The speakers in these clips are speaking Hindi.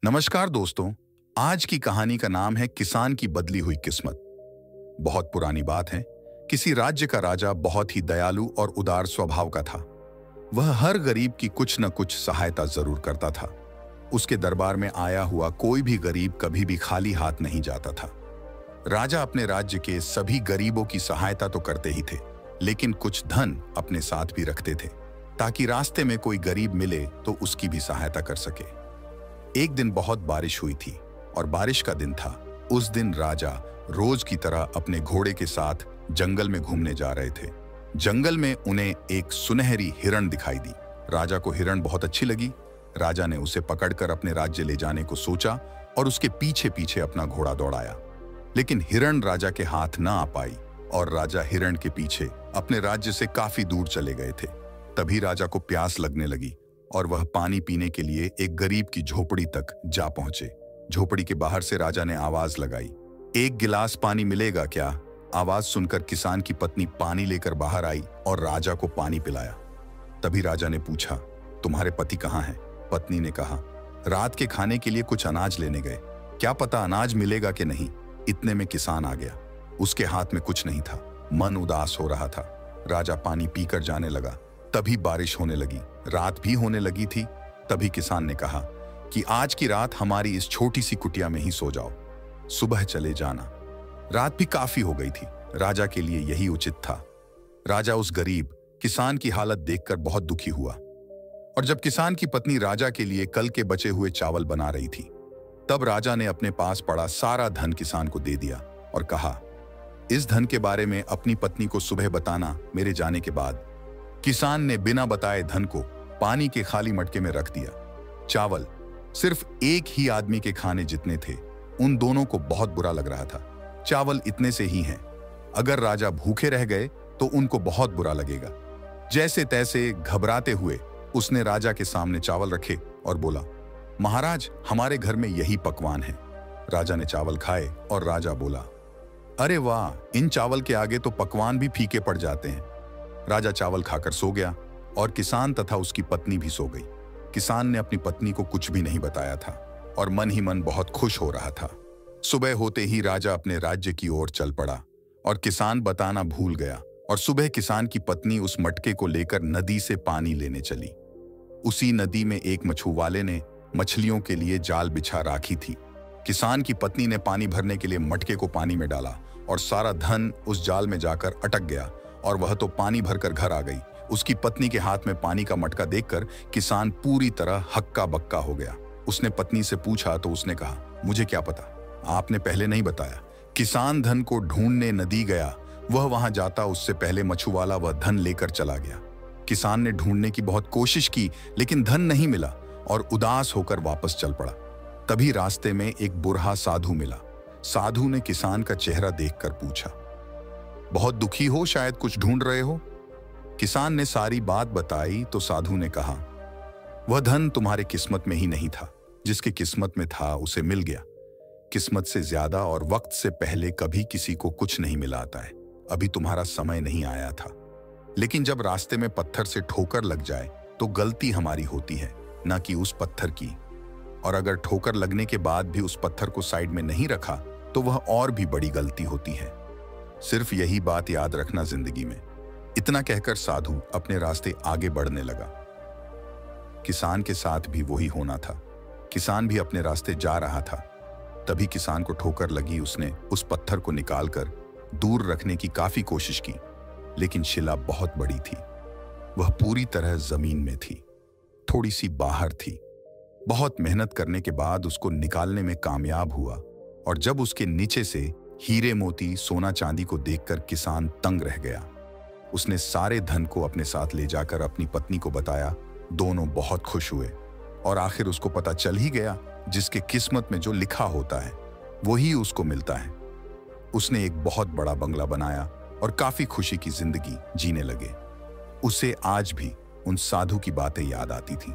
नमस्कार दोस्तों। आज की कहानी का नाम है किसान की बदली हुई किस्मत। बहुत पुरानी बात है। किसी राज्य का राजा बहुत ही दयालु और उदार स्वभाव का था। वह हर गरीब की कुछ न कुछ सहायता जरूर करता था। उसके दरबार में आया हुआ कोई भी गरीब कभी भी खाली हाथ नहीं जाता था। राजा अपने राज्य के सभी गरीबों की सहायता तो करते ही थे, लेकिन कुछ धन अपने साथ भी रखते थे ताकि रास्ते में कोई गरीब मिले तो उसकी भी सहायता कर सके। एक दिन बहुत बारिश हुई थी और बारिश का दिन था। उस दिन राजा रोज की तरह अपने घोड़े के साथ जंगल में घूमने जा रहे थे। जंगल में उन्हें एक सुनहरी हिरण दिखाई दी। राजा को हिरण बहुत अच्छी लगी। राजा ने उसे पकड़कर अपने राज्य ले जाने को सोचा और उसके पीछे पीछे अपना घोड़ा दौड़ाया, लेकिन हिरण राजा के हाथ न आ पाई और राजा हिरण के पीछे अपने राज्य से काफी दूर चले गए थे। तभी राजा को प्यास लगने लगी और वह पानी पीने के लिए एक गरीब की झोपड़ी तक जा पहुंचे। झोपड़ी के बाहर से राजा ने आवाज लगाई, एक गिलास पानी मिलेगा क्या? आवाज सुनकर किसान की पत्नी पानी लेकर बाहर आई और राजा को पानी पिलाया। तभी राजा ने पूछा, तुम्हारे पति कहाँ हैं? पत्नी ने कहा, रात के खाने के लिए कुछ अनाज लेने गए। क्या पता अनाज मिलेगा कि नहीं। इतने में किसान आ गया। उसके हाथ में कुछ नहीं था, मन उदास हो रहा था। राजा पानी पीकर जाने लगा। तभी बारिश होने लगी, रात भी होने लगी थी। तभी किसान ने कहा कि आज की रात हमारी इस छोटी सी कुटिया में ही सो जाओ, सुबह चले जाना। रात भी काफी हो गई थी। राजा के लिए यही उचित था। राजा उस गरीब किसान की हालत देखकर बहुत दुखी हुआ और जब किसान की पत्नी राजा के लिए कल के बचे हुए चावल बना रही थी, तब राजा ने अपने पास पड़ा सारा धन किसान को दे दिया और कहा, इस धन के बारे में अपनी पत्नी को सुबह बताना मेरे जाने के बाद। किसान ने बिना बताए धन को पानी के खाली मटके में रख दिया। चावल सिर्फ एक ही आदमी के खाने जितने थे। उन दोनों को बहुत बुरा लग रहा था। चावल इतने से ही हैं। अगर राजा भूखे रह गए तो उनको बहुत बुरा लगेगा। जैसे तैसे घबराते हुए उसने राजा के सामने चावल रखे और बोला, महाराज, हमारे घर में यही पकवान है। राजा ने चावल खाए और राजा बोला, अरे वाह, इन चावल के आगे तो पकवान भी फीके पड़ जाते हैं। राजा चावल खाकर सो गया और किसान तथा उसकी पत्नी भी सो गई। किसान ने अपनी पत्नी को कुछ भी नहीं बताया था और मन ही मन बहुत खुश हो रहा था। सुबह होते ही राजा अपने राज्य की ओर चल पड़ा और किसान बताना भूल गया और सुबह किसान की पत्नी उस मटके को लेकर नदी से पानी लेने चली। उसी नदी में एक मछुवाले ने मछलियों के लिए जाल बिछा राखी थी। किसान की पत्नी ने पानी भरने के लिए मटके को पानी में डाला और सारा धन उस जाल में जाकर अटक गया और वह तो पानी भरकर घर आ गई। उसकी पत्नी के हाथ में पानी का मटका देखकर किसान पूरी तरह हक्का बक्का हो गया। उसने पत्नी से पूछा तो उसने कहा, मुझे क्या पता, आपने पहले नहीं बताया। किसान धन को ढूंढने नदी गया। वह वहां जाता उससे पहले मछुवाला वह धन लेकर चला गया। किसान ने ढूंढने की बहुत कोशिश की, लेकिन धन नहीं मिला और उदास होकर वापस चल पड़ा। तभी रास्ते में एक बुढ़ा साधु मिला। साधु ने किसान का चेहरा देखकर पूछा, बहुत दुखी हो, शायद कुछ ढूंढ रहे हो? किसान ने सारी बात बताई तो साधु ने कहा, वह धन तुम्हारे किस्मत में ही नहीं था। जिसकी किस्मत में था उसे मिल गया। किस्मत से ज्यादा और वक्त से पहले कभी किसी को कुछ नहीं मिला आता है। अभी तुम्हारा समय नहीं आया था। लेकिन जब रास्ते में पत्थर से ठोकर लग जाए तो गलती हमारी होती है, ना कि उस पत्थर की। और अगर ठोकर लगने के बाद भी उस पत्थर को साइड में नहीं रखा तो वह और भी बड़ी गलती होती है। सिर्फ यही बात याद रखना जिंदगी में। इतना कहकर साधु अपने रास्ते आगे बढ़ने लगा। किसान के साथ भी वही होना था। किसान भी अपने रास्ते जा रहा था। तभी किसान को ठोकर लगी। उसने उस पत्थर को निकालकर दूर रखने की काफी कोशिश की, लेकिन शिला बहुत बड़ी थी। वह पूरी तरह जमीन में थी, थोड़ी सी बाहर थी। बहुत मेहनत करने के बाद उसको निकालने में कामयाब हुआ और जब उसके नीचे से हीरे मोती सोना चांदी को देखकर किसान तंग रह गया। उसने सारे धन को अपने साथ ले जाकर अपनी पत्नी को बताया। दोनों बहुत खुश हुए और आखिर उसको पता चल ही गया, जिसके किस्मत में जो लिखा होता है वही उसको मिलता है। उसने एक बहुत बड़ा बंगला बनाया और काफी खुशी की जिंदगी जीने लगे। उसे आज भी उन साधु की बातें याद आती थीं।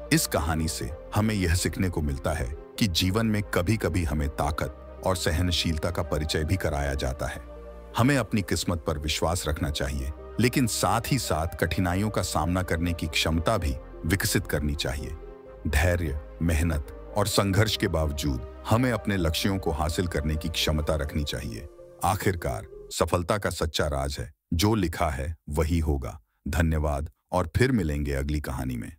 इस कहानी से हमें यह सीखने को मिलता है कि जीवन में कभी कभी हमें ताकत और सहनशीलता का परिचय भी कराया जाता है। हमें अपनी किस्मत पर विश्वास रखना चाहिए, लेकिन साथ ही साथ कठिनाइयों का सामना करने की क्षमता भी विकसित करनी चाहिए। धैर्य, मेहनत और संघर्ष के बावजूद हमें अपने लक्ष्यों को हासिल करने की क्षमता रखनी चाहिए। आखिरकार सफलता का सच्चा राज है, जो लिखा है वही होगा। धन्यवाद और फिर मिलेंगे अगली कहानी में।